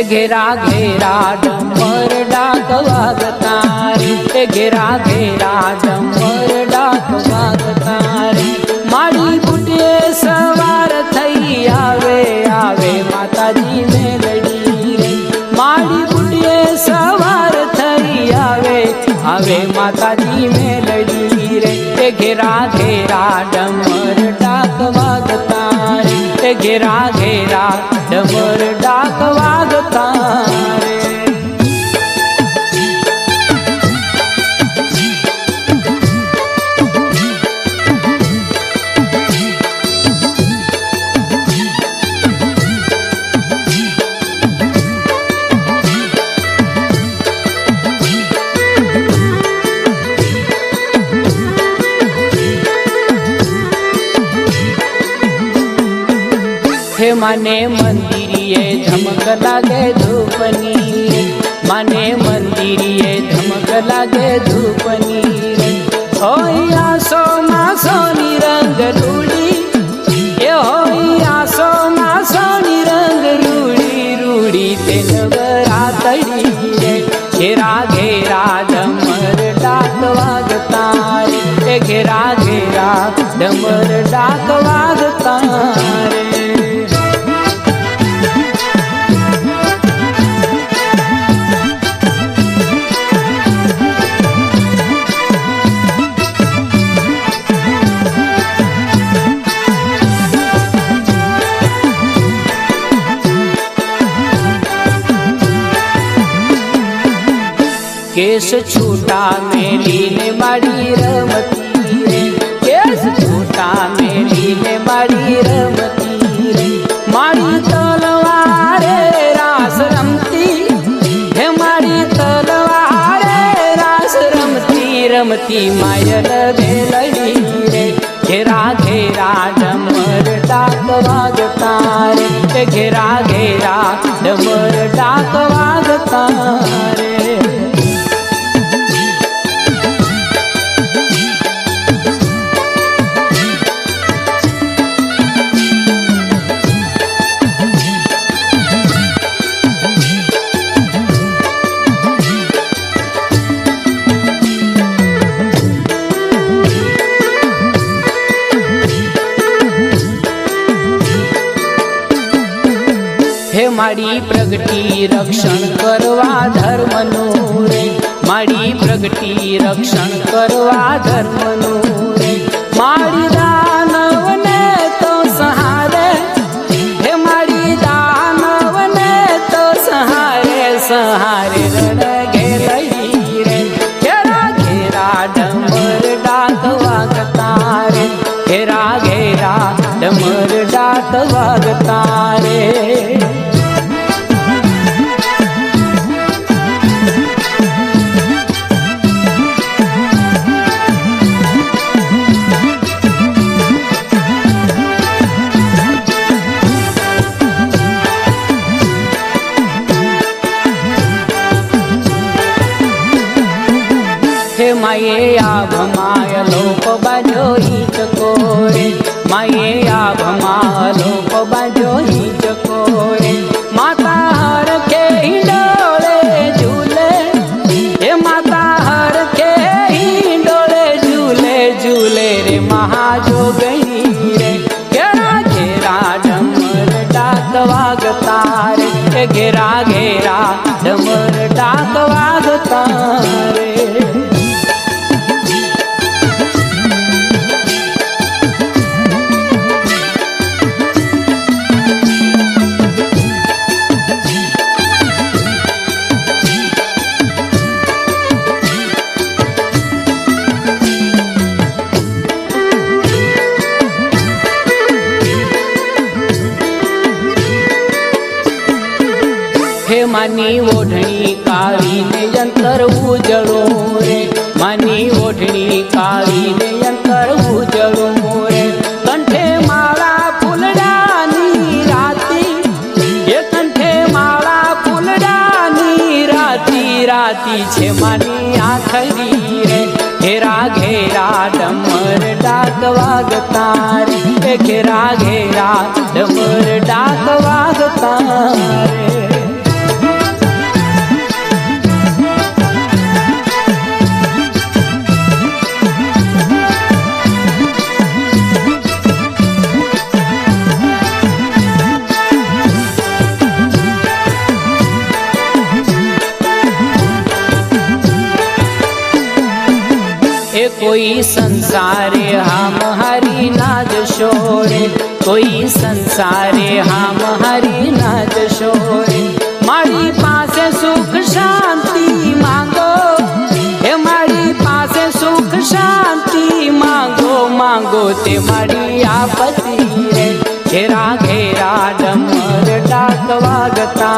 घेरा घेरा डमर डाक वागता रे, घेरा घेरा डमर डाक वागता रे। माड़ी बूटे सवार थई आवे आवे माताजी मेलडी रे, माड़ी बूटे सवार थई आवे आवे माताजी मेलडी रे। घेरा घेरा डमर डाक वागता रे, घेरा घेरा डमर डाक वागता रे। हे माने मंदिरिये धमक लागे धूपनी, माने मंदिरिये धमक लागे धूपनी रे। होइया सो मासोनी रंग रूड़ी, ये होइया सो मासोनी रंग रूड़ी रूड़ी ते नवरातड़ी रे। घेरा घेरा डमर डाक वागता रे, घेरा घेरा डमर डाक वागता रे। केस छूटा मेली ने माड़ी रमती रे, केस छूटा मेली ने माड़ी रमती रे। माड़ी तलवारे रास रमती, हे माड़ी तलवारे रास रमती रमती मायल भेलड़ी रे। घेरा घेरा डमर डाक वागता रे, घेरा घेरा डमर डाक वागता रे। हे माड़ी प्रगति रक्षण करवा धर्मनु रे, माड़ी प्रगति रक्षण करवा धर्मनु रे। माड़ी दानव ने तो सहारे, हे माड़ी दानव ने तो सहारे सहारे रण घेरई रे। घेरा घेरा डमर डाक वागता रे, घेरा घेरा डमर डाक वागता रे। हे माये आभमाय लोक बाजो ही चकोरे, माये आभमा लोक बाजो ही चकोरे। माता हर के हिंडोले झूले, हे माता हर के हिंडोले झूले झूले रे महाजोगणी रे। घेरा घेरा डमर डाक वागता रे, घेरा घेरा डमर डाक वागता रे। માની ઓઢણી કાઢીને યંતર ઉજળું રે, માની ઓઢણી કાઢીને યંતર ઉજળું રે. કંઠે માળા ફૂલડાની રાતી, એ કંઠે માળા ફૂલડાની રાતી, રાતી છે માની આખરી રે. ઘેરા ઘેરા ડમર ડાક વાગતા રે, ઘેરા ઘેરા ડમર ડાક વાગતા રે. कोई संसारे हम हरि नाज शोरे, कोई संसारे हम हरि नाज शोरे. मारी पासे सुख शांति मांगो, हे मारी पासे सुख शांति मांगो, मांगो ते मारी आपत्ति रे. घेरा घेरा डमर डाक वागता